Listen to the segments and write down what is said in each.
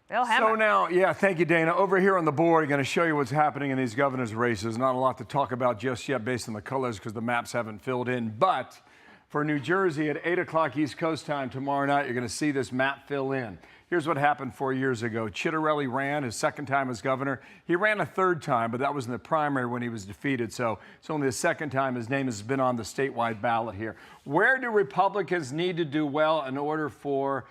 Bill Hemmer. So now, yeah, thank you, Dana. Over here on the board, I'm going to show you what's happening in these governor's races. Not a lot to talk about just yet based on the colors because the maps haven't filled in. But for New Jersey at 8 o'clock East Coast time tomorrow night, you're going to see this map fill in. Here's what happened 4 years ago. Chitterelli ran his second time as governor. He ran a third time, but that was in the primary when he was defeated. So it's only the second time his name has been on the statewide ballot here. Where do Republicans need to do well in order for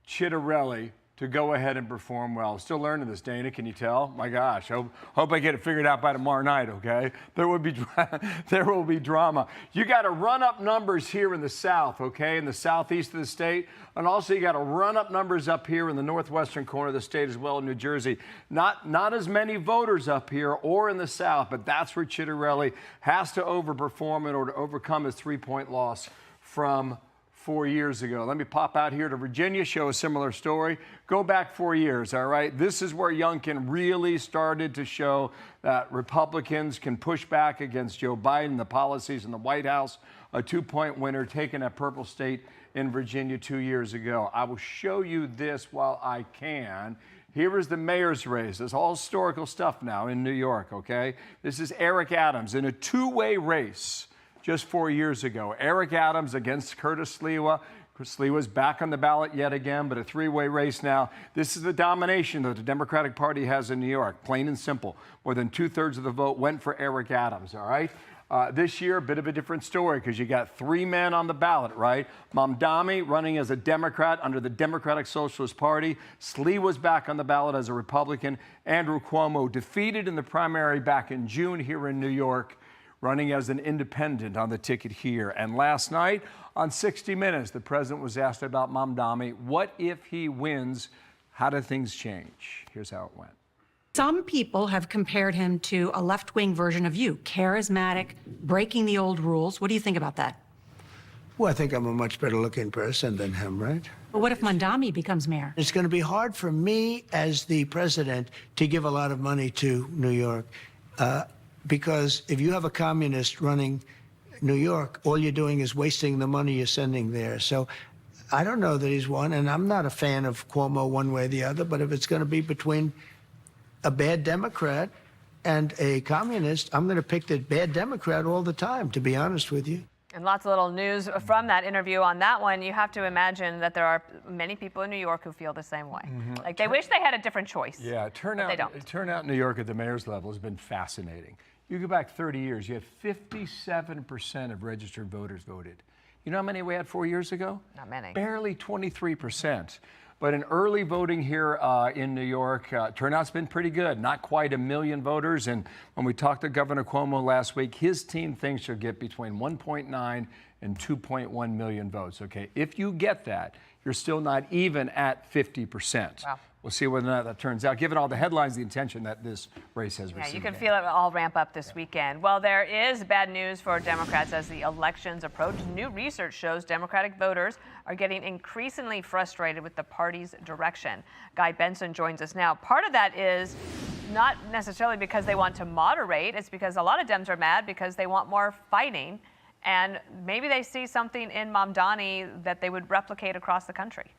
Chitterelli to go ahead and perform well? Still learning this, Dana, can you tell? My gosh, hope I get it figured out by tomorrow night, okay? There will be drama. You got to run up numbers here in the South, okay, in the southeast of the state, and also you got to run up numbers up here in the northwestern corner of the state as well in New Jersey. Not as many voters up here or in the South, but that's where Chitterelli has to overperform in order to overcome his 3-point loss from 4 years ago. Let me pop out here to Virginia, show a similar story. Go back 4 years, all right? This is where Youngkin really started to show that Republicans can push back against Joe Biden, the policies in the White House. A 2-point winner taking a purple state in Virginia 2 years ago. I will show you this while I can. Here is the mayor's race. It's all historical stuff now in New York, okay? This is Eric Adams in a two-way race. Just 4 years ago, Eric Adams against Curtis Sliwa. Sliwa's back on the ballot yet again, but a three-way race now. This is the domination that the Democratic Party has in New York, plain and simple. More than 2/3 of the vote went for Eric Adams, all right? This year, a bit of a different story because you got three men on the ballot, right? Mamdani running as a Democrat under the Democratic Socialist Party. Sliwa's back on the ballot as a Republican. Andrew Cuomo defeated in the primary back in June here in New York, running as an independent on the ticket here. And last night on 60 Minutes, the president was asked about Mamdani. What if he wins? How do things change? Here's how it went. Some people have compared him to a left-wing version of you, charismatic, breaking the old rules. What do you think about that? Well, I think I'm a much better looking person than him, right? But what if Mamdani becomes mayor? It's going to be hard for me as the president to give a lot of money to New York. Because if you have a communist running New York, all you're doing is wasting the money you're sending there. So I don't know that he's won, and I'm not a fan of Cuomo one way or the other, but if it's going to be between a bad Democrat and a communist, I'm going to pick the bad Democrat all the time, to be honest with you. And lots of little news from that interview on that one. You have to imagine that there are many people in New York who feel the same way. Like they wish they had a different choice. Yeah, turnout in New York at the mayor's level has been fascinating. You go back 30 years, you had 57% of registered voters voted. You know how many we had 4 years ago? Not many. Barely 23%. But in early voting here in New York, turnout's been pretty good. Not quite 1 million voters. And when we talked to Governor Cuomo last week, his team thinks you'll get between 1.9 and 2.1 million votes. Okay, if you get that, you're still not even at 50%. Wow. We'll see whether or not that turns out, given all the headlines, the attention that this race has received. Yeah, you can feel it all ramp up this weekend. Well, there is bad news for Democrats as the elections approach. New research shows Democratic voters are getting increasingly frustrated with the party's direction. Guy Benson joins us now. Part of that is not necessarily because they want to moderate. It's because a lot of Dems are mad because they want more fighting. And maybe they see something in Mamdani that they would replicate across the country.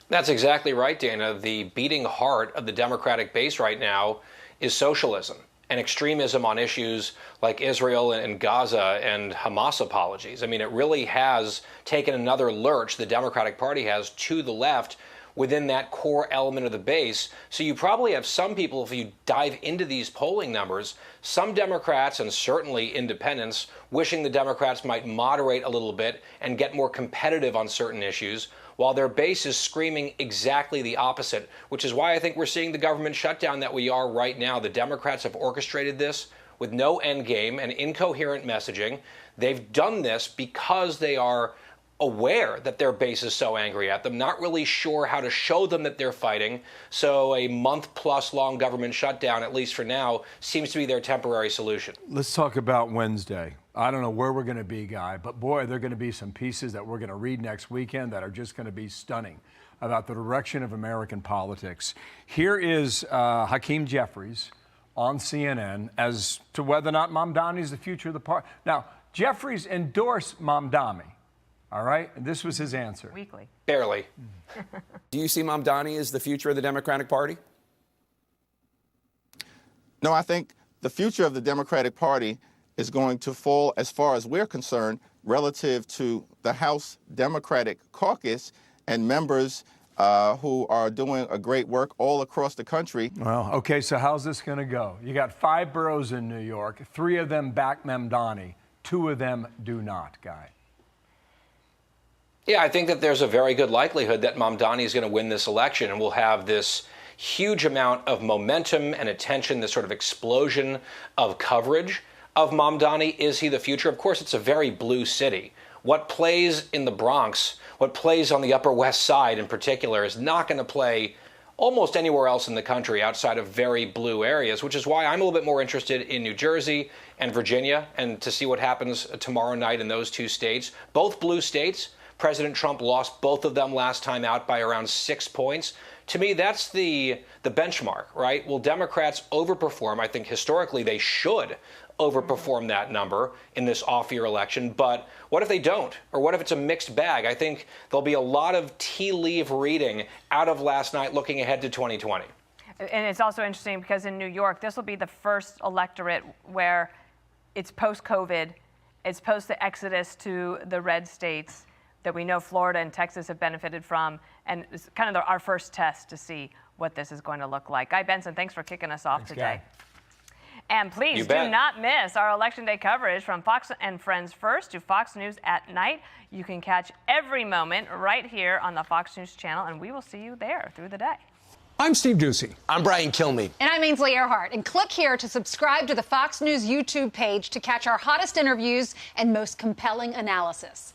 That's exactly right, Dana. The beating heart of the Democratic base right now is socialism and extremism on issues like Israel and Gaza and Hamas apologies. I mean, it really has taken another lurch, the Democratic Party has, to the left within that core element of the base. So you probably have some people, if you dive into these polling numbers, some Democrats and certainly independents wishing the Democrats might moderate a little bit and get more competitive on certain issues, while their base is screaming exactly the opposite, which is why I think we're seeing the government shutdown that we are right now. The Democrats have orchestrated this with no end game and incoherent messaging. They've done this because they are aware that their base is so angry at them, not really sure how to show them that they're fighting. So a month-plus long government shutdown, at least for now, seems to be their temporary solution. Let's talk about Wednesday. I don't know where we're going to be, Guy, but boy, there are going to be some pieces that we're going to read next weekend that are just going to be stunning about the direction of American politics. Here is Hakeem Jeffries on CNN as to whether or not Mamdani is the future of the party. Now, Jeffries endorsed Mamdani. All right? And this was his answer. Weekly. Barely. Do you see Mamdani as the future of the Democratic Party? No, I think the future of the Democratic Party is going to fall, as far as we're concerned, relative to the House Democratic Caucus and members who are doing a great work all across the country. Well, okay, so how's this going to go? You got 5 boroughs in New York. 3 of them back Mamdani. 2 of them do not, Guy. Yeah, I think that there's a very good likelihood that Mamdani is going to win this election, and we'll have this huge amount of momentum and attention, this sort of explosion of coverage of Mamdani. Is he the future? Of course, it's a very blue city. What plays in the Bronx, what plays on the Upper West Side in particular, is not going to play almost anywhere else in the country outside of very blue areas, which is why I'm a little bit more interested in New Jersey and Virginia, and to see what happens tomorrow night in those 2 states. Both blue states. President Trump lost both of them last time out by around 6 points. To me, that's the benchmark, right? Will Democrats overperform? I think historically they should overperform that number in this off-year election. But what if they don't? Or what if it's a mixed bag? I think there'll be a lot of tea leaf reading out of last night looking ahead to 2020. And it's also interesting because in New York, this will be the first electorate where it's post-COVID, it's post the exodus to the red states that we know Florida and Texas have benefited from. And it's kind of our first test to see what this is going to look like. Guy Benson, thanks for kicking us off today. Guy. And please do not miss our Election Day coverage from Fox and Friends First to Fox News at night. You can catch every moment right here on the Fox News channel, and we will see you there through the day. I'm Steve Doocy. I'm Brian Kilmeade. And I'm Ainsley Earhart. And click here to subscribe to the Fox News YouTube page to catch our hottest interviews and most compelling analysis.